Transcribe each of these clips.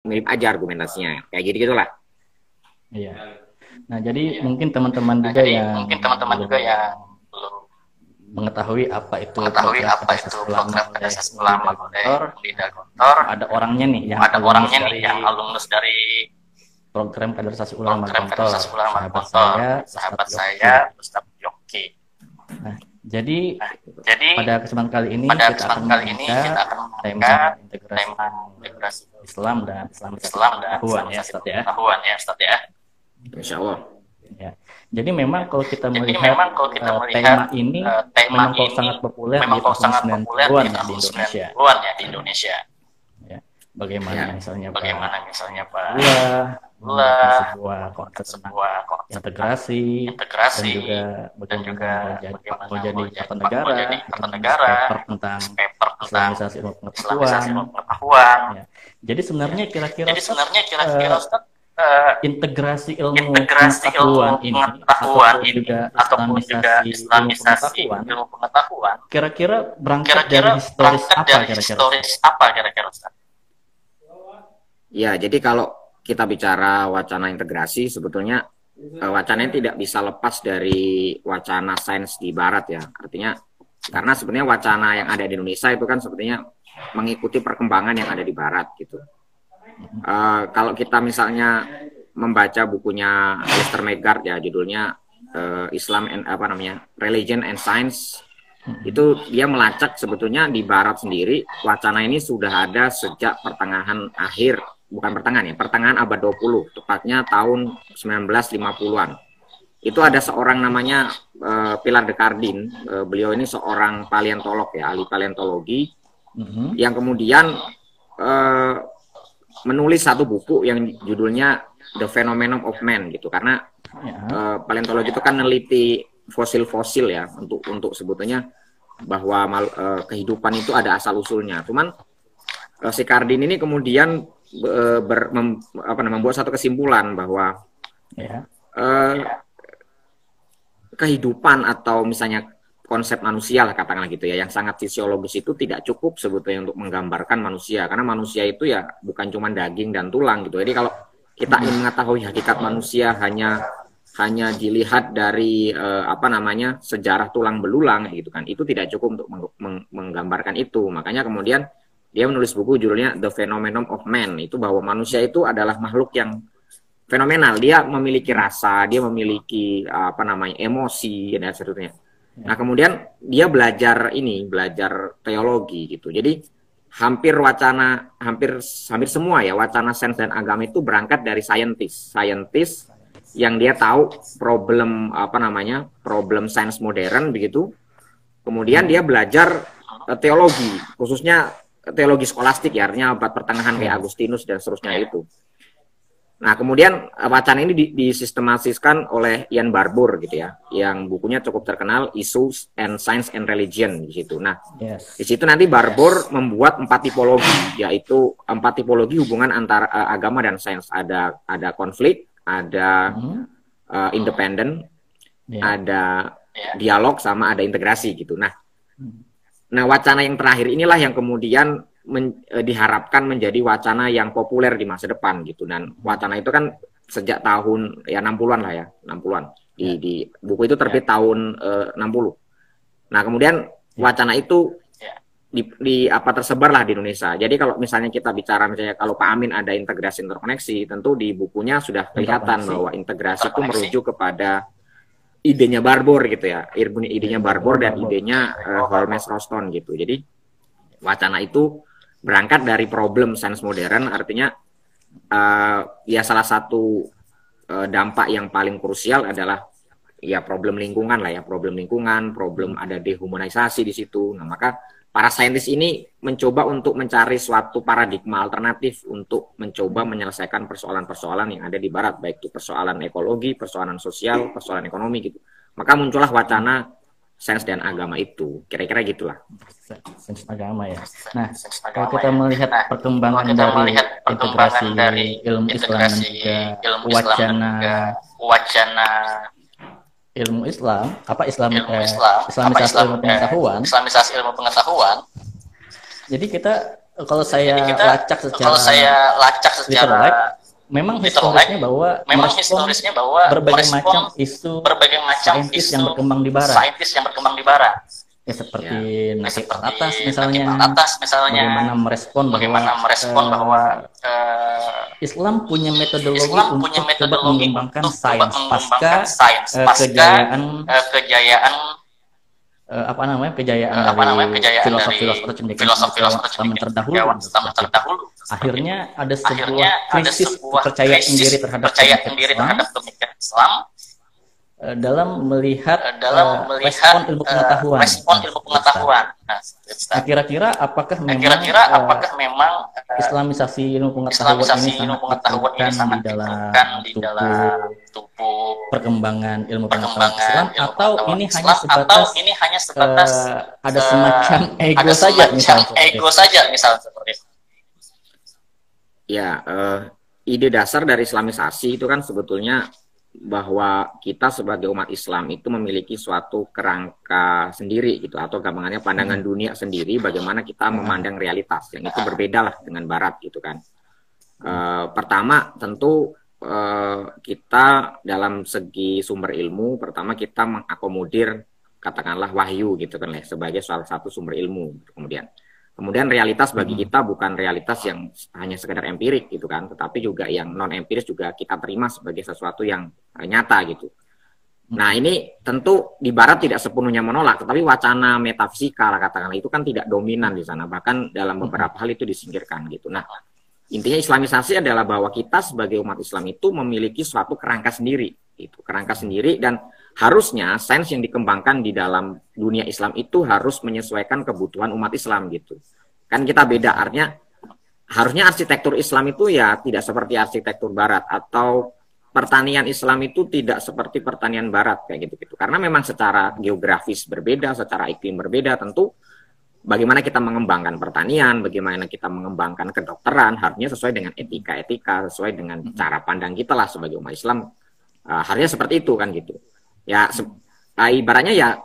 mirip aja argumentasinya. Kayak gitu-gitulah. Iya. Nah, jadi mungkin teman-teman juga yang belum mengetahui apa itu program kerja asasi ulama oleh Lida Gontor. Nah, ada orangnya nih yang alumnus dari program kaderisasi ulama Gontor, sahabat saya, Ustadz Yoki. Nah, jadi pada kesempatan kali ini kita akan membaca tema integrasi Islam dan Islamisasi pengetahuan ya, Ustadz ya. Insya Allah. Ya. Jadi memang kalau kita melihat tema ini memang kok sangat populer di tahun 90-an ya di Indonesia. Ya. Bagaimana misalnya Pak sebuah konsep integrasi dan juga bagaimana mau jadi kata negara tentang Islamisasi ilmu pengetahuan. Ya. Jadi sebenarnya kira-kira Ustaz, integrasi ilmu pengetahuan ini ataupun juga Islamisasi ilmu pengetahuan kira-kira berangkat dari historis apa kira-kira Ustaz? Ya, jadi kalau kita bicara wacana integrasi, sebetulnya wacananya tidak bisa lepas dari wacana sains di Barat ya. Artinya, karena sebenarnya wacana yang ada di Indonesia itu kan sepertinya mengikuti perkembangan yang ada di Barat gitu. Kalau kita misalnya membaca bukunya Mr. Megard ya, judulnya Islam and Religion and Science, itu dia melacak sebetulnya di Barat sendiri wacana ini sudah ada sejak pertengahan abad 20, tepatnya tahun 1950-an. Itu ada seorang namanya Pilar de Cardin, beliau ini seorang paleontolog ya, ahli paleontologi, yang kemudian menulis satu buku yang judulnya The Phenomenon of Man gitu, karena paleontologi itu kan meneliti fosil-fosil ya, untuk sebetulnya bahwa kehidupan itu ada asal usulnya. Cuman si Cardin ini kemudian membuat satu kesimpulan bahwa kehidupan atau misalnya konsep manusia lah katakanlah gitu ya, yang sangat fisiologis itu tidak cukup sebetulnya untuk menggambarkan manusia, karena manusia itu ya bukan cuma daging dan tulang gitu. Jadi kalau kita ingin mengetahui hakikat manusia hanya dilihat dari sejarah tulang belulang gitu kan, itu tidak cukup untuk menggambarkan itu. Makanya kemudian dia menulis buku judulnya The Phenomenon of Man, itu bahwa manusia itu adalah makhluk yang fenomenal, dia memiliki rasa, dia memiliki emosi dan seterusnya. Nah, kemudian dia belajar teologi gitu. Jadi hampir semua ya wacana sains dan agama itu berangkat dari saintis yang dia tahu problem sains modern begitu. Kemudian dia belajar teologi, khususnya teologi skolastik ya, artinya abad pertengahan kayak Agustinus dan seterusnya itu. Nah, kemudian wacana ini disistematiskan oleh Ian Barbour gitu ya, yang bukunya cukup terkenal, Issues and Science and Religion di situ. Nah, di situ nanti Barbour membuat 4 tipologi, yaitu 4 tipologi hubungan antara agama dan sains. Ada konflik, ada independen, ada dialog, sama ada integrasi gitu. Nah, wacana yang terakhir inilah yang kemudian diharapkan menjadi wacana yang populer di masa depan gitu. Dan wacana itu kan sejak tahun 60-an lah ya, 60-an. Di buku itu terbit tahun 60. Nah, kemudian wacana itu tersebarlah di Indonesia. Jadi kalau misalnya kita bicara kalau Pak Amin ada integrasi interkoneksi, tentu di bukunya sudah kelihatan bahwa integrasi itu merujuk kepada idenya Barbour gitu ya, idenya Barbour dan idenya Holmes Roston gitu. Jadi wacana itu berangkat dari problem sains modern, artinya salah satu dampak yang paling krusial adalah ya problem lingkungan lah ya, problem ada dehumanisasi di situ. Nah, maka para saintis ini mencoba untuk mencari suatu paradigma alternatif untuk mencoba menyelesaikan persoalan-persoalan yang ada di Barat, baik itu persoalan ekologi, persoalan sosial, persoalan ekonomi gitu. Maka muncullah wacana sains dan agama itu, kira-kira gitulah. Sains agama ya. Nah, kalau kita melihat perkembangan dari integrasi ilmu Islam dan juga wacana ilmu Islam, Islamisasi ilmu pengetahuan. Jadi kita kalau saya lacak secara memang historisnya bahwa berbagai macam isu saintis yang berkembang di barat. Ya seperti Nakib Al-Atas misalnya, bagaimana merespon bahwa Islam punya metodologi untuk coba mengembangkan sains pasca kejayaan dari filosof-filosof atau cendekiawan Islam terdahulu. Akhirnya ada sebuah krisis kepercayaan diri terhadap Islam dalam melihat respon ilmu pengetahuan. Nah, kira-kira apakah memang Islamisasi ilmu pengetahuan ini sangat diperlukan di dalam tubuh perkembangan ilmu pengetahuan Islam, atau ini hanya sebatas ada semacam ego saja misalnya seperti itu? Ya, ide dasar dari Islamisasi itu kan sebetulnya bahwa kita sebagai umat Islam itu memiliki suatu kerangka sendiri gitu, atau gampangannya pandangan dunia sendiri, bagaimana kita memandang realitas yang itu berbeda lah dengan Barat gitu kan. Pertama tentu kita dalam segi sumber ilmu, pertama kita mengakomodir katakanlah wahyu gitu kan sebagai salah satu sumber ilmu. Kemudian realitas bagi kita bukan realitas yang hanya sekedar empirik gitu kan, tetapi juga yang non empiris juga kita terima sebagai sesuatu yang nyata gitu. Nah ini tentu di Barat tidak sepenuhnya menolak, tetapi wacana metafisika lah katakanlah itu kan tidak dominan di sana, bahkan dalam beberapa hal itu disingkirkan gitu. Nah intinya Islamisasi adalah bahwa kita sebagai umat Islam itu memiliki suatu kerangka sendiri, itu kerangka sendiri, dan harusnya sains yang dikembangkan di dalam dunia Islam itu harus menyesuaikan kebutuhan umat Islam gitu. Kan kita beda, artinya harusnya arsitektur Islam itu ya tidak seperti arsitektur Barat, atau pertanian Islam itu tidak seperti pertanian Barat kayak gitu-gitu. Karena memang secara geografis berbeda, secara iklim berbeda, tentu bagaimana kita mengembangkan pertanian, bagaimana kita mengembangkan kedokteran, harusnya sesuai dengan etika-etika, sesuai dengan cara pandang kita lah sebagai umat Islam. Harusnya seperti itu kan gitu. Ya ibaratnya ya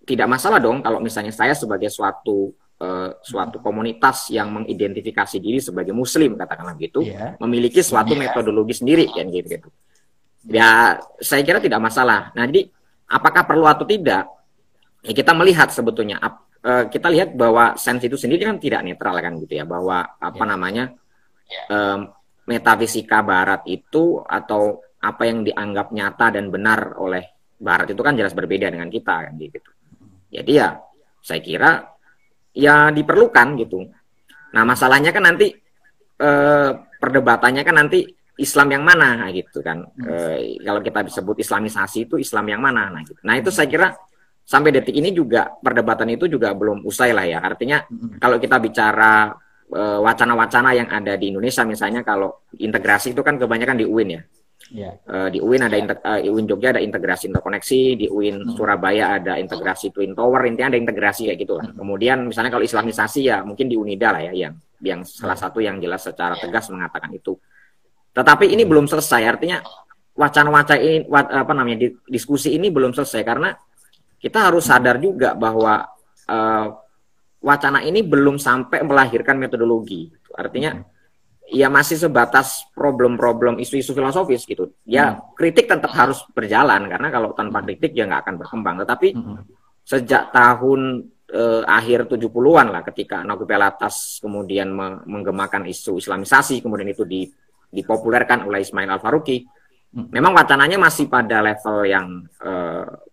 tidak masalah dong kalau misalnya saya sebagai suatu komunitas yang mengidentifikasi diri sebagai Muslim katakanlah gitu, memiliki suatu metodologi sendiri kan gitu. Ya saya kira tidak masalah. Nah jadi apakah perlu atau tidak? Ya, kita melihat sebetulnya kita lihat bahwa sains itu sendiri kan tidak netral kan gitu ya, bahwa metafisika Barat itu atau apa yang dianggap nyata dan benar oleh Barat itu kan jelas berbeda dengan kita kan gitu. Jadi ya saya kira ya diperlukan gitu. Nah masalahnya kan nanti perdebatannya kan nanti Islam yang mana gitu kan. Kalau kita sebut Islamisasi itu Islam yang mana gitu. Nah itu saya kira sampai detik ini juga perdebatan itu juga belum usai lah ya. Artinya kalau kita bicara wacana-wacana yang ada di Indonesia, misalnya kalau integrasi itu kan kebanyakan di UIN ya. Di UIN ada UIN Jogja ada integrasi interkoneksi, di UIN Surabaya ada integrasi Twin Tower, intinya ada integrasi kayak gitulah. Kemudian misalnya kalau Islamisasi ya mungkin di Unida lah ya, yang salah satu yang jelas secara tegas mengatakan itu. Tetapi ini belum selesai, artinya wacana-wacana ini diskusi ini belum selesai, karena kita harus sadar juga bahwa wacana ini belum sampai melahirkan metodologi. Artinya ya masih sebatas problem-problem isu-isu filosofis gitu. Ya kritik tetap harus berjalan, karena kalau tanpa kritik ya nggak akan berkembang. Tetapi sejak tahun akhir 70-an lah, ketika Nakib Al-Atas kemudian menggemakan isu Islamisasi, kemudian itu dipopulerkan oleh Ismail Al-Faruqi, memang wacananya masih pada level yang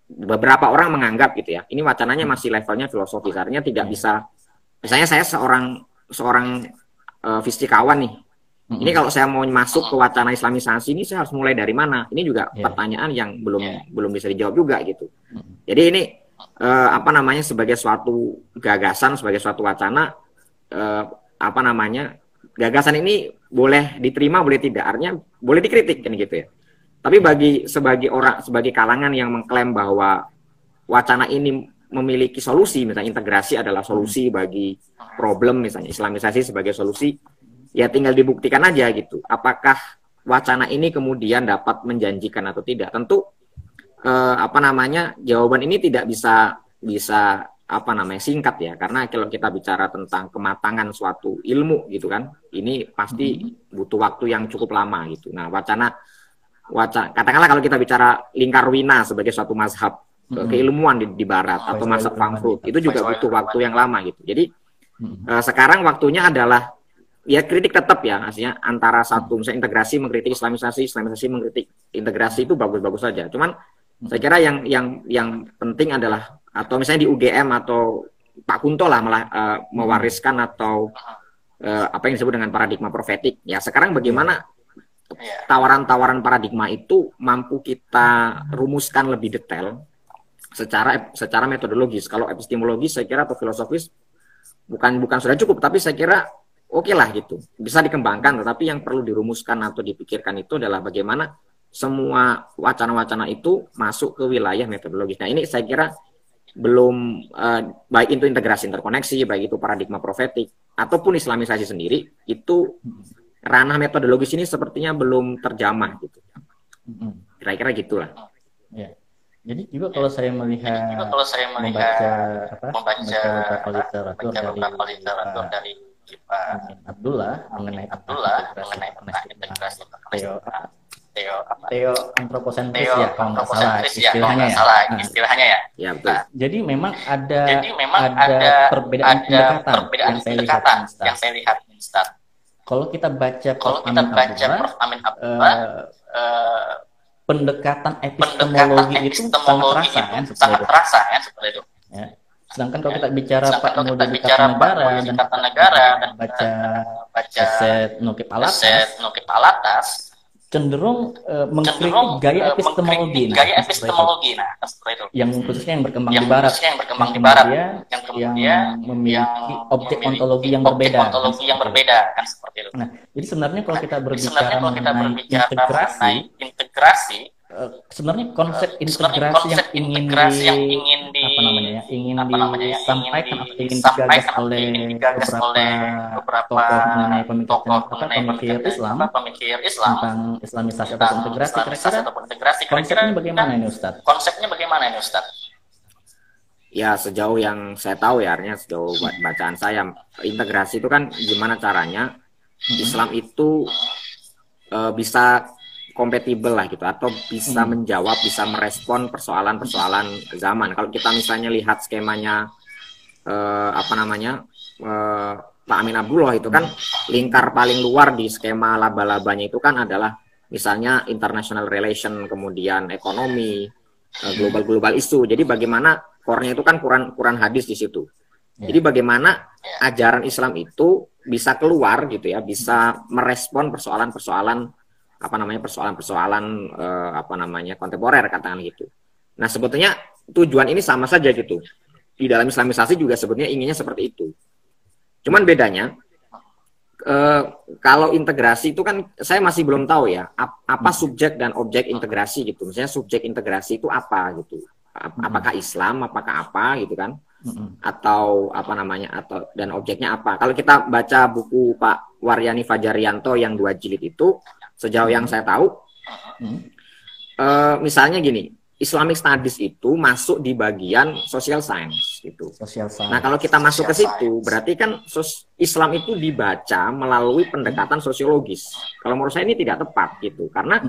beberapa orang menganggap gitu ya, ini wacananya masih levelnya filosofis, artinya tidak bisa, misalnya saya seorang fisikawan nih, ini kalau saya mau masuk ke wacana Islamisasi ini saya harus mulai dari mana? Ini juga pertanyaan yang belum bisa dijawab juga gitu. Jadi ini sebagai suatu gagasan, sebagai suatu wacana, gagasan ini boleh diterima, boleh tidak, artinya boleh dikritik kan gitu ya. Tapi sebagai kalangan yang mengklaim bahwa wacana ini memiliki solusi, misalnya integrasi adalah solusi bagi problem, misalnya Islamisasi sebagai solusi, ya tinggal dibuktikan aja gitu. Apakah wacana ini kemudian dapat menjanjikan atau tidak? Tentu jawaban ini tidak bisa apa namanya singkat ya, karena kalau kita bicara tentang kematangan suatu ilmu gitu kan, ini pasti butuh waktu yang cukup lama gitu. Nah, wacana katakanlah kalau kita bicara lingkar wina sebagai suatu mazhab keilmuan di barat atau mazhab Frankfurt, itu juga butuh waktu yang lama gitu. Jadi sekarang waktunya adalah ya kritik tetap ya, artinya antara satu misalnya integrasi mengkritik islamisasi, islamisasi mengkritik integrasi itu bagus-bagus saja. Cuman saya kira yang penting adalah, atau misalnya di UGM atau Pak Kunto lah malah mewariskan atau apa yang disebut dengan paradigma profetik. Ya sekarang bagaimana tawaran-tawaran paradigma itu mampu kita rumuskan lebih detail secara metodologis. Kalau epistemologis saya kira atau filosofis bukan sudah cukup, tapi saya kira oke lah gitu, bisa dikembangkan, tetapi yang perlu dirumuskan atau dipikirkan itu adalah bagaimana semua wacana-wacana itu masuk ke wilayah metodologis. Nah ini saya kira belum, baik itu integrasi interkoneksi, baik itu paradigma profetik, ataupun islamisasi sendiri, itu ranah metodologis ini sepertinya belum terjamah gitu. Kira-kira gitulah. Ya. Jadi juga kalau saya melihat membaca beberapa literatur dari Pak Abdullah mengenai integrasi teo antroposentris ya kalau nggak salah istilahnya ya. Ya betul. Jadi memang ada perbedaan pendekatan yang saya lihat Ustaz. Kalau kita baca Prof. Amin Abdullah, pendekatan epistemologi itu sangat terasa kan seperti itu. Ya. Sedangkan kalau kita bicara Pak Mudadi Kartanegara dan baca Eset Nukib Alatas cenderung mengkritik gaya epistemologi nah seperti itu. Yang khususnya yang berkembang di barat, yang kemudian memiliki objek ontologi yang berbeda kan seperti itu. Nah, jadi sebenarnya kalau kita berbicara mengenai integrasi, sebenarnya konsep integrasi yang ingin disampaikan atau ingin digagas oleh beberapa tokoh mengenai pemikir Islam tentang islamisasi atau integrasi, kira-kira konsepnya bagaimana ini Ustaz? Ya sejauh yang saya tahu ya, artinya sejauh bacaan saya, integrasi itu kan gimana caranya Islam itu bisa kompatibel lah gitu, atau bisa menjawab, bisa merespon persoalan-persoalan zaman. Kalau kita misalnya lihat skemanya Pak Amin Abdullah itu kan lingkar paling luar di skema laba-labanya itu kan adalah misalnya international relation, kemudian ekonomi, global isu. Jadi bagaimana core-nya itu kan Quran hadis di situ. Jadi bagaimana ajaran Islam itu bisa keluar gitu ya, bisa merespon persoalan-persoalan kontemporer katakan gitu. Nah sebetulnya tujuan ini sama saja gitu. Di dalam islamisasi juga sebetulnya inginnya seperti itu. Cuman bedanya kalau integrasi itu kan saya masih belum tahu ya apa subjek dan objek integrasi gitu. Misalnya subjek integrasi itu apa gitu. Apakah Islam, apakah apa gitu kan? Atau dan objeknya apa? Kalau kita baca buku Pak Waryani Fajarianto yang 2 jilid itu, sejauh yang saya tahu, misalnya gini, Islamic Studies itu masuk di bagian social science gitu. Nah kalau kita masuk ke situ, berarti kan Islam itu dibaca melalui pendekatan sosiologis. Kalau menurut saya ini tidak tepat gitu, karena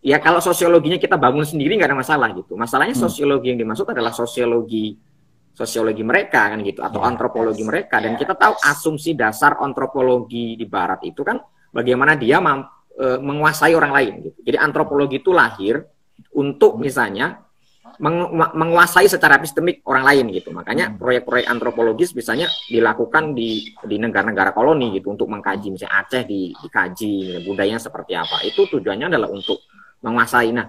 ya kalau sosiologinya kita bangun sendiri nggak ada masalah gitu. Masalahnya sosiologi yang dimaksud adalah sosiologi mereka kan gitu, atau antropologi mereka. Dan kita tahu asumsi dasar antropologi di Barat itu kan bagaimana dia menguasai orang lain gitu. Jadi antropologi itu lahir untuk misalnya menguasai secara epistemik orang lain gitu. Makanya proyek-proyek antropologis misalnya dilakukan di negara-negara koloni gitu, untuk mengkaji misalnya Aceh dikaji budayanya seperti apa. Itu tujuannya adalah untuk menguasai. Nah,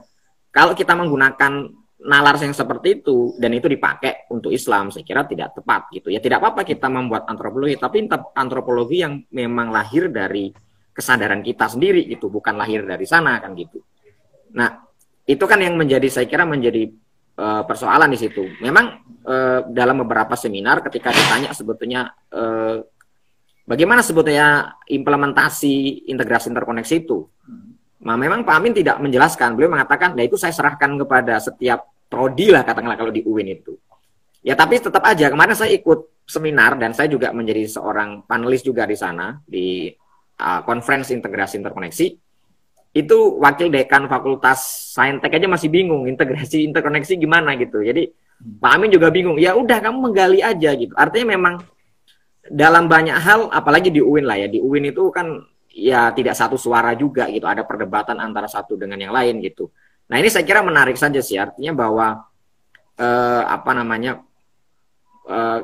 kalau kita menggunakan nalar yang seperti itu dan itu dipakai untuk Islam, saya kira tidak tepat gitu. Ya tidak apa-apa kita membuat antropologi, tapi antropologi yang memang lahir dari kesadaran kita sendiri itu, bukan lahir dari sana kan gitu. Nah, itu kan yang saya kira menjadi persoalan di situ. Memang dalam beberapa seminar ketika ditanya sebetulnya bagaimana sebetulnya implementasi integrasi interkoneksi itu, memang Pak Amin tidak menjelaskan. Beliau mengatakan, nah itu saya serahkan kepada setiap prodi lah katakanlah kalau di UIN itu. Ya tapi tetap aja kemarin saya ikut seminar dan saya juga menjadi seorang panelis juga di sana di konferensi integrasi interkoneksi. Itu wakil dekan Fakultas Saintek aja masih bingung integrasi interkoneksi gimana gitu. Jadi Pak Amin juga bingung. Ya udah kamu menggali aja gitu. Artinya memang dalam banyak hal, apalagi di UIN lah ya, di UIN itu kan ya tidak satu suara juga gitu, ada perdebatan antara satu dengan yang lain gitu. Nah ini saya kira menarik saja sih, artinya bahwa apa namanya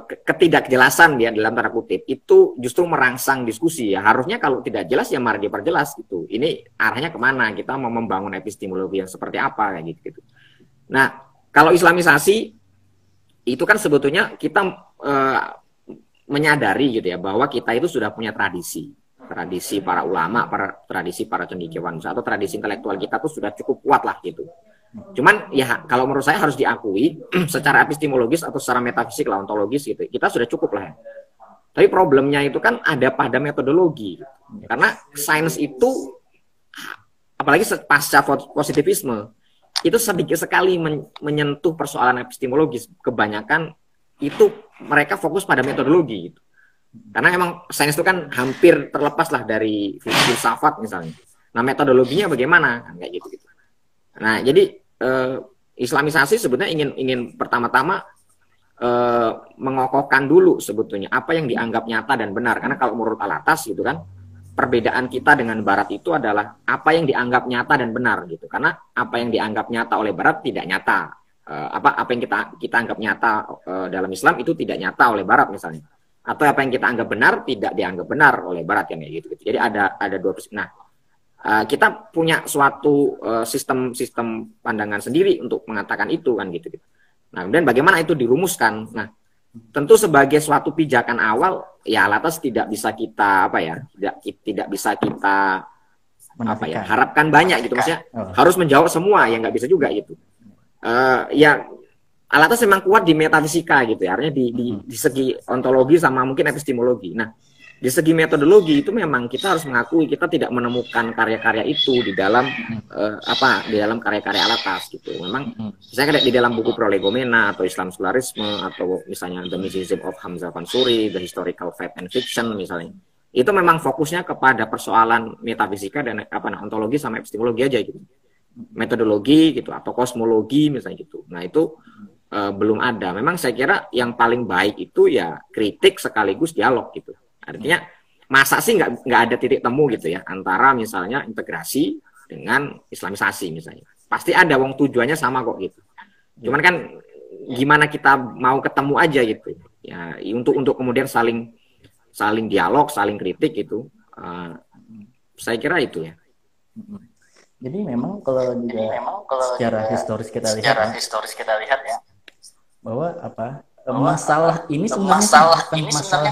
ketidakjelasan ya dalam tanda kutip itu justru merangsang diskusi ya. Harusnya kalau tidak jelas ya mari diperjelas gitu. Ini arahnya kemana? Kita mau membangun epistemologi yang seperti apa kayak gitu. Nah kalau Islamisasi itu kan sebetulnya kita menyadari gitu ya bahwa kita itu sudah punya tradisi para ulama, tradisi para cendekiawan atau tradisi intelektual kita tuh sudah cukup kuat lah gitu. Cuman ya kalau menurut saya harus diakui secara epistemologis atau secara metafisik lah ontologis gitu kita sudah cukup lah ya. Tapi problemnya itu kan ada pada metodologi karena sains itu apalagi pasca positivisme itu sedikit sekali menyentuh persoalan epistemologis. Kebanyakan itu mereka fokus pada metodologi gitu. Karena emang sains itu kan hampir terlepas lah dari filsafat misalnya. Nah metodologinya bagaimana kayak gitu. Nah jadi Islamisasi sebetulnya ingin pertama-tama mengokohkan dulu sebetulnya apa yang dianggap nyata dan benar. Karena kalau menurut Alatas gitu kan perbedaan kita dengan Barat itu adalah apa yang dianggap nyata dan benar gitu. Karena apa yang dianggap nyata oleh Barat tidak nyata. Apa yang kita anggap nyata dalam Islam itu tidak nyata oleh Barat misalnya. Atau apa yang kita anggap benar tidak dianggap benar oleh Barat kan gitu. Jadi ada dua. Nah kita punya suatu sistem pandangan sendiri untuk mengatakan itu kan gitu. Nah kemudian bagaimana itu dirumuskan? Nah tentu sebagai suatu pijakan awal ya Alatas tidak bisa kita tidak bisa kita harapkan banyak gitu maksudnya harus menjawab semua ya nggak bisa juga gitu. Ya Alatas memang kuat di metafisika gitu ya, artinya di segi ontologi sama mungkin epistemologi. Nah di segi metodologi itu memang kita harus mengakui kita tidak menemukan karya-karya itu di dalam di dalam karya-karya Alatas gitu. Memang saya kayak di dalam buku Prolegomena atau Islam Sekularisme atau misalnya The Mysticism of Hamzah Fansuri, The Historical Fact and Fiction misalnya. Itu memang fokusnya kepada persoalan metafisika dan ontologi sama epistemologi aja gitu. Metodologi gitu atau kosmologi misalnya gitu. Nah, itu belum ada. Memang saya kira yang paling baik itu ya kritik sekaligus dialog gitu. Artinya masa sih nggak ada titik temu gitu ya antara misalnya integrasi dengan Islamisasi misalnya. Pasti ada wong tujuannya sama kok gitu. Cuman kan gimana kita mau ketemu aja gitu. Ya untuk kemudian saling dialog, saling kritik gitu. Saya kira itu ya. Jadi memang kalau secara historis kita lihat ya bahwa masalah ini sebenarnya bukan masalah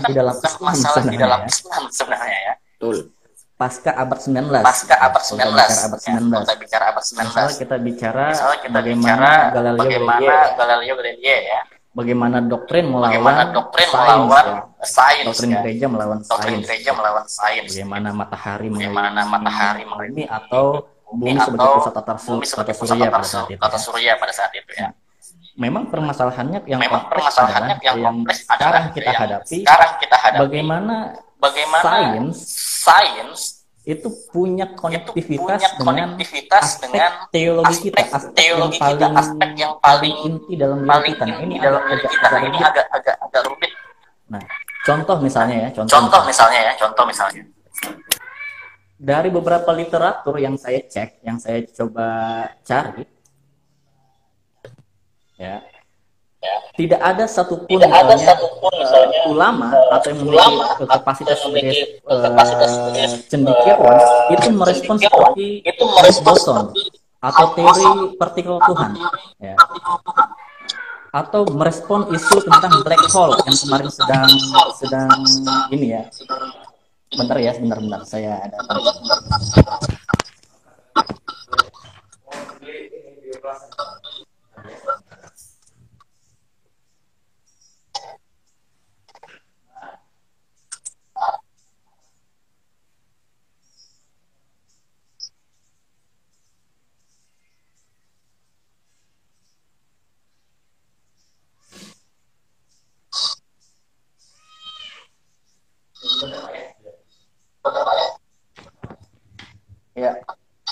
di dalam Islam sebenarnya ya. Betul. Pasca abad 19. Kita bicara abad 19. Misalnya kita bicara bagaimana Galileo Galilei ya. Bagaimana doktrin melawan sains, doktrin gereja melawan sains. Bagaimana matahari mengelilingi atau bumi sebagai pusat tata surya pada saat itu ya. Memang permasalahannya yang kompleks adalah yang sekarang kita hadapi bagaimana sains itu punya konektivitas dengan aspek teologi kita, aspek yang paling inti dalam diri kita. Nah, ini agak rumit. Nah, contoh misalnya. Dari beberapa literatur yang saya cek, yang saya coba cari, ya, tidak ada satupun ulama atau yang memiliki kapasitas sebagai cendekiawan itu merespons seperti boson atau teori partikel Tuhan, ya, atau merespon isu tentang black hole yang kemarin sedang ini ya. Bentar saya ada.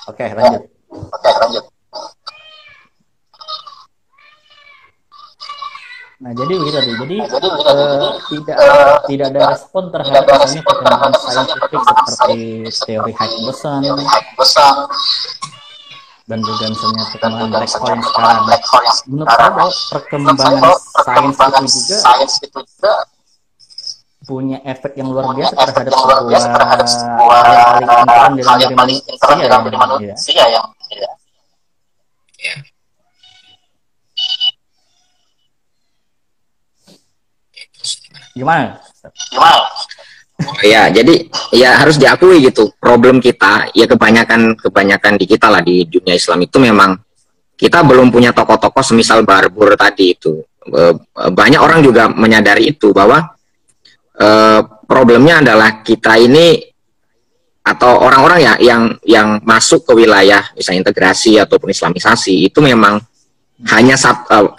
Oke, lanjut. Nah, jadi begitu tadi. Jadi tidak ada respon terhadap misalnya perkembangan saintifik seperti teori Higgs boson dan juga misalnya perkembangan black hole yang sekarang. Menurut saya bahwa perkembangan sains itu juga punya efek yang luar biasa terhadap sebuah hal yang paling penting dalam diri manusia yang gimana? Ya, jadi ya harus diakui gitu. Problem kita ya kebanyakan di kita lah di dunia Islam itu memang kita belum punya tokoh-tokoh semisal Barbur tadi itu. Banyak orang juga menyadari itu bahwa problemnya adalah kita ini atau orang-orang ya yang masuk ke wilayah misalnya integrasi ataupun islamisasi itu memang hanya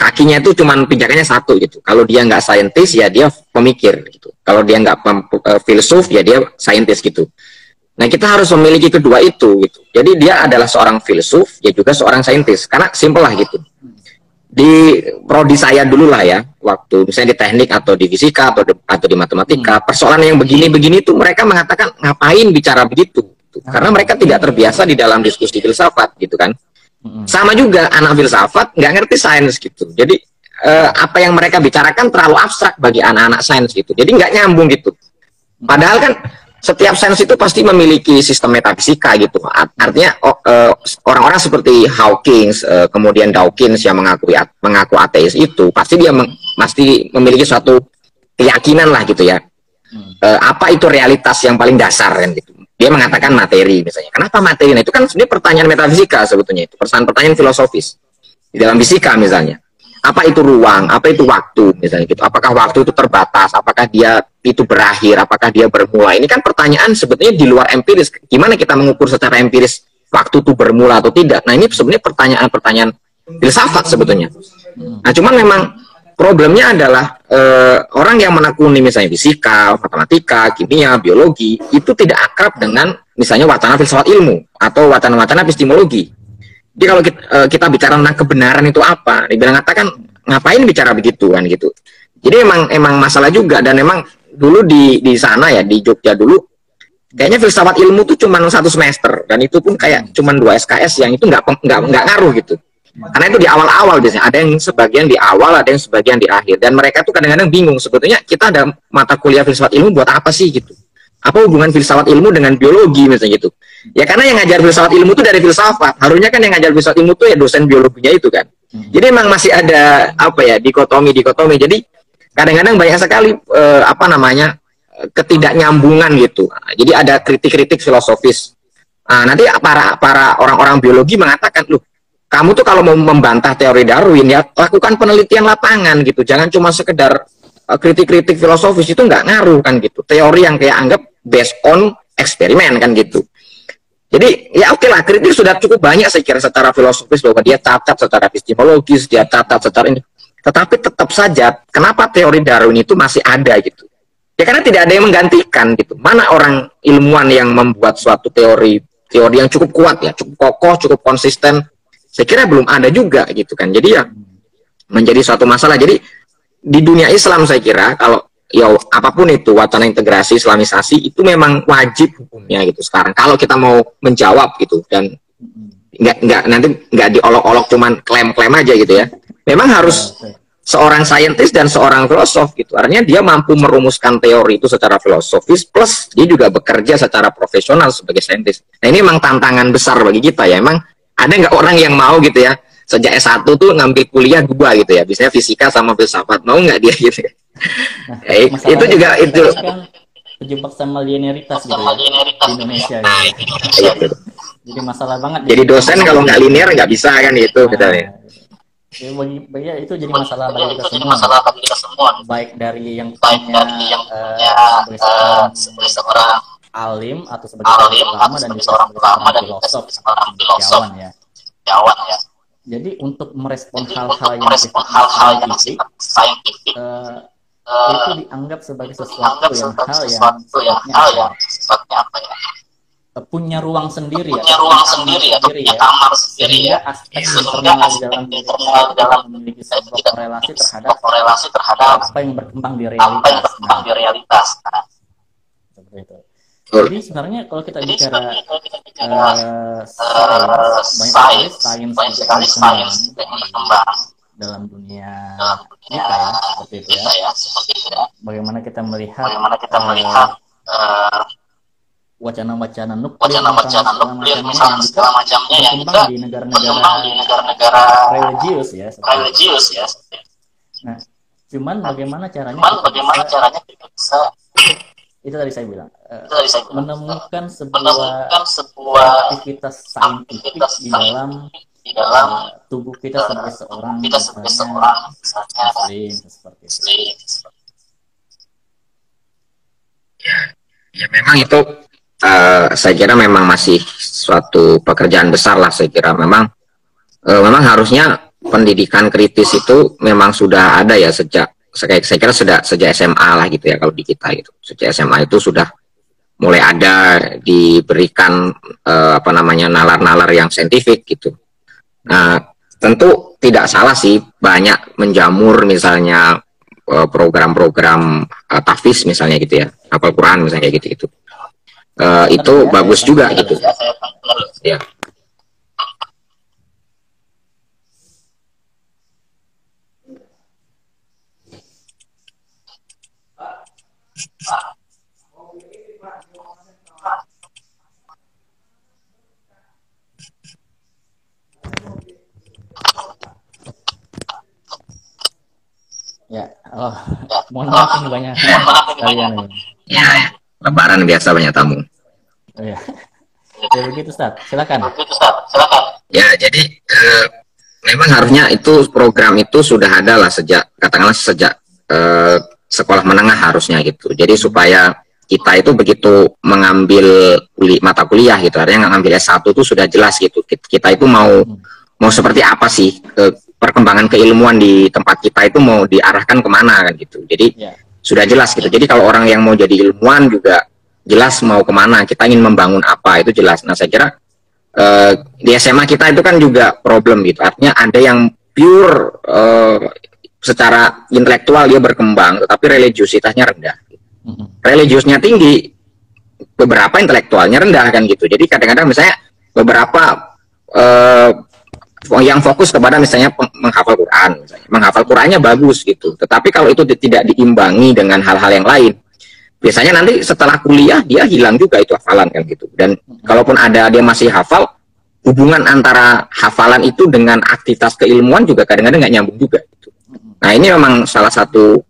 kakinya itu cuman pijakannya satu gitu. Kalau dia nggak saintis ya dia pemikir gitu. Kalau dia nggak filsuf ya dia saintis gitu. Nah kita harus memiliki kedua itu gitu. Jadi dia adalah seorang filsuf, dia juga seorang saintis. Karena simpel lah gitu. Di prodi saya dulu lah ya, waktu misalnya di teknik atau di fisika atau di matematika, persoalan yang begini-begini tuh mereka mengatakan ngapain bicara begitu? Karena mereka tidak terbiasa di dalam diskusi filsafat gitu kan. Sama juga anak filsafat nggak ngerti sains gitu. Jadi apa yang mereka bicarakan terlalu abstrak bagi anak-anak sains gitu. Jadi nggak nyambung gitu. Padahal kan setiap sains itu pasti memiliki sistem metafisika gitu. Artinya orang-orang seperti Hawking, kemudian Dawkins yang mengaku ateis itu pasti dia pasti memiliki suatu keyakinan lah gitu ya. Apa itu realitas yang paling dasar kan gitu. Dia mengatakan materi misalnya. Kenapa materi? Nah, itu kan sebenarnya pertanyaan metafisika sebetulnya itu. Pertanyaan filosofis. Di dalam fisika misalnya. Apa itu ruang? Apa itu waktu misalnya gitu. Apakah waktu itu terbatas? Apakah dia itu berakhir? Apakah dia bermula? Ini kan pertanyaan sebetulnya di luar empiris. Gimana kita mengukur secara empiris waktu itu bermula atau tidak? Nah, ini sebenarnya pertanyaan-pertanyaan filsafat sebetulnya. Nah, cuman memang problemnya adalah orang yang menekuni misalnya fisika, matematika, kimia, biologi itu tidak akrab dengan misalnya wacana filsafat ilmu atau wacana-wacana epistemologi. Jadi kalau kita bicara tentang kebenaran itu apa, dibilang katakan ngapain bicara begitu kan gitu. Jadi emang masalah juga dan emang dulu di sana ya di Jogja dulu kayaknya filsafat ilmu tuh cuma 1 semester dan itu pun kayak cuma 2 SKS yang itu nggak ngaruh gitu. Karena itu di awal-awal biasanya, ada yang sebagian di awal, ada yang sebagian di akhir. Dan mereka tuh kadang-kadang bingung, sebetulnya kita ada mata kuliah filsafat ilmu buat apa sih gitu. Apa hubungan filsafat ilmu dengan biologi misalnya gitu. Ya karena yang ngajar filsafat ilmu itu dari filsafat. Harusnya kan yang ngajar filsafat ilmu itu ya dosen biologinya itu kan. Jadi memang masih ada dikotomi. Jadi kadang-kadang banyak sekali ketidaknyambungan gitu. Jadi ada kritik-kritik filosofis. Nanti para orang-orang biologi mengatakan, loh, kamu tuh kalau mau membantah teori Darwin ya lakukan penelitian lapangan gitu. Jangan cuma sekedar kritik-kritik filosofis itu nggak ngaruh kan gitu. Teori yang kayak anggap based on eksperimen kan gitu. Jadi ya oke lah, kritik sudah cukup banyak saya kira secara filosofis bahwa dia cacat secara epistemologis, dia cacat secara ini. Tetapi tetap saja kenapa teori Darwin itu masih ada gitu. Ya karena tidak ada yang menggantikan gitu. Mana orang ilmuwan yang membuat suatu teori yang cukup kuat ya, cukup kokoh, cukup konsisten. Saya kira belum ada juga gitu kan. Jadi ya menjadi suatu masalah. Jadi di dunia Islam saya kira kalau ya apapun itu wacana integrasi islamisasi itu memang wajib hukumnya gitu sekarang. Kalau kita mau menjawab gitu dan nggak diolok-olok cuman klaim-klaim aja gitu ya. Memang harus seorang saintis dan seorang filosof gitu. Artinya dia mampu merumuskan teori itu secara filosofis plus dia juga bekerja secara profesional sebagai saintis. Nah ini memang tantangan besar bagi kita ya. Emang ada nggak orang yang mau gitu ya sejak S1 tuh ngambil kuliah 2 gitu ya, biasanya fisika sama filsafat, mau nggak dia gitu? Nah, itu juga itu kan terjebak sama linearitas gitu ya, di Indonesia gitu. Jadi masalah banget. Jadi dosen kalau nggak linear nggak bisa kan itu misalnya. Bagi itu jadi masalah bagi kita semua. Baik dari yang punya sebagai seorang alim atau sebagai seorang ulama dan filosof ya. Jadi untuk merespon hal-hal yang saintifik itu dianggap sebagai sesuatu yang sifatnya apa ya? punya ruang sendiri ya, punya kamar sendiri ya, aspek sehingga internal di dalam memiliki sebuah korelasi terhadap apa yang berkembang di realitas. Seperti itu. Jadi sebenarnya kalau kita bicara sains berkembang dalam dunia kita ya, seperti itu ya. Bagaimana kita melihat wacana-wacana nuklir misalnya segala macamnya yang juga di negara-negara religius ya. Nah, cuman bagaimana caranya kita bisa itu tadi saya bilang menemukan sebuah aktivitas saintifik di dalam tubuh kita sebagai seorang muslim seperti itu. Ya memang itu saya kira memang masih suatu pekerjaan besar lah. Saya kira memang harusnya pendidikan kritis itu memang sudah ada ya sejak saya kira sejak SMA lah gitu ya, kalau di kita itu sejak SMA itu sudah mulai ada diberikan nalar-nalar yang saintifik gitu. Nah tentu tidak salah sih banyak menjamur misalnya program-program tahfiz misalnya gitu ya, hafal Quran misalnya kayak gitu. Itu bagus juga gitu ya. Ya, mohon maaf ini banyak kalian ini. Ya, lebaran biasa banyak tamu. Ya, begitu Ustaz, silakan. Ya, jadi memang harusnya itu program itu sudah ada lah sejak sekolah menengah harusnya gitu. Jadi supaya kita itu begitu mengambil mata kuliah gitu, artinya ngambil S1 itu sudah jelas gitu. Kita itu mau seperti apa sih perkembangan keilmuan di tempat kita itu mau diarahkan kemana kan gitu. Jadi sudah jelas gitu. Jadi kalau orang yang mau jadi ilmuwan juga jelas mau kemana, kita ingin membangun apa itu jelas. Nah saya kira di SMA kita itu kan juga problem gitu. Artinya ada yang pure secara intelektual dia berkembang, tetapi religiusitasnya rendah. Religiusnya tinggi, beberapa intelektualnya rendah kan gitu. Jadi kadang-kadang misalnya beberapa yang fokus kepada misalnya menghafal Quran, menghafal Qurannya bagus gitu. Tetapi kalau itu tidak diimbangi dengan hal-hal yang lain, biasanya nanti setelah kuliah dia hilang juga itu hafalan kan gitu. Dan kalaupun ada dia masih hafal, hubungan antara hafalan itu dengan aktivitas keilmuan juga kadang-kadang nggak nyambung juga gitu. Nah ini memang salah satu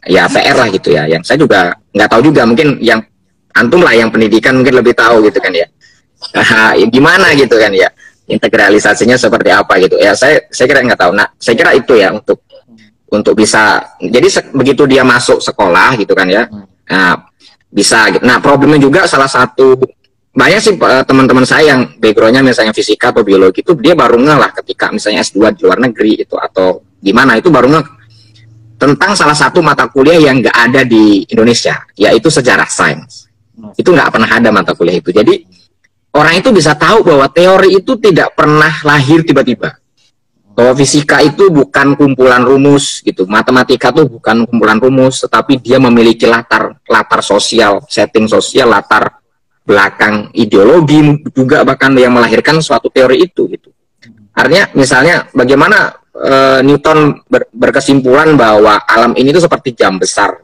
ya PR lah gitu ya. Yang saya juga nggak tahu juga, mungkin yang antum lah yang pendidikan mungkin lebih tahu gitu kan ya. Gimana gitu kan ya, integralisasinya seperti apa gitu ya, saya kira nggak tahu. Nah saya kira itu ya untuk bisa, jadi begitu dia masuk sekolah gitu kan ya, nah bisa gitu. Nah problemnya juga salah satu, banyak sih teman-teman saya yang backgroundnya misalnya fisika atau biologi itu dia baru ngeh lah ketika misalnya S2 di luar negeri itu atau gimana, itu baru ngeh tentang salah satu mata kuliah yang nggak ada di Indonesia, yaitu sejarah sains. Itu nggak pernah ada mata kuliah itu. Jadi orang itu bisa tahu bahwa teori itu tidak pernah lahir tiba-tiba. Bahwa fisika itu bukan kumpulan rumus gitu, matematika itu bukan kumpulan rumus, tetapi dia memiliki latar sosial, setting sosial, latar belakang ideologi juga bahkan yang melahirkan suatu teori itu gitu. Artinya misalnya bagaimana Newton berkesimpulan bahwa alam ini itu seperti jam besar,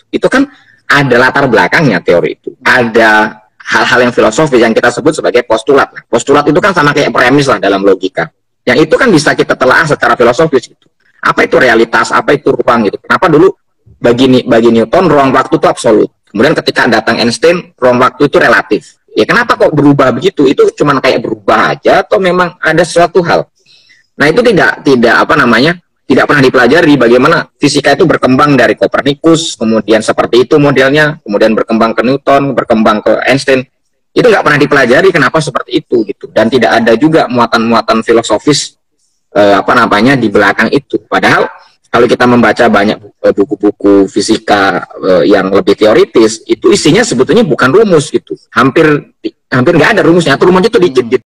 itu kan ada latar belakangnya teori itu, ada hal-hal yang filosofis yang kita sebut sebagai postulat. Nah, postulat itu kan sama kayak premis lah dalam logika. Yang itu kan bisa kita telaah secara filosofis gitu. Apa itu realitas, apa itu ruang gitu. Kenapa dulu bagi Newton ruang waktu itu absolut. Kemudian ketika datang Einstein, ruang waktu itu relatif. Ya kenapa kok berubah begitu? Itu cuma kayak berubah aja atau memang ada suatu hal? Nah itu tidak pernah dipelajari bagaimana fisika itu berkembang dari Copernicus, kemudian seperti itu modelnya, kemudian berkembang ke Newton, berkembang ke Einstein. Itu nggak pernah dipelajari kenapa seperti itu gitu. Dan tidak ada juga muatan-muatan filosofis di belakang itu. Padahal kalau kita membaca banyak buku-buku fisika yang lebih teoritis, itu isinya sebetulnya bukan rumus gitu. Hampir nggak ada rumusnya, atau rumusnya itu dikit gitu.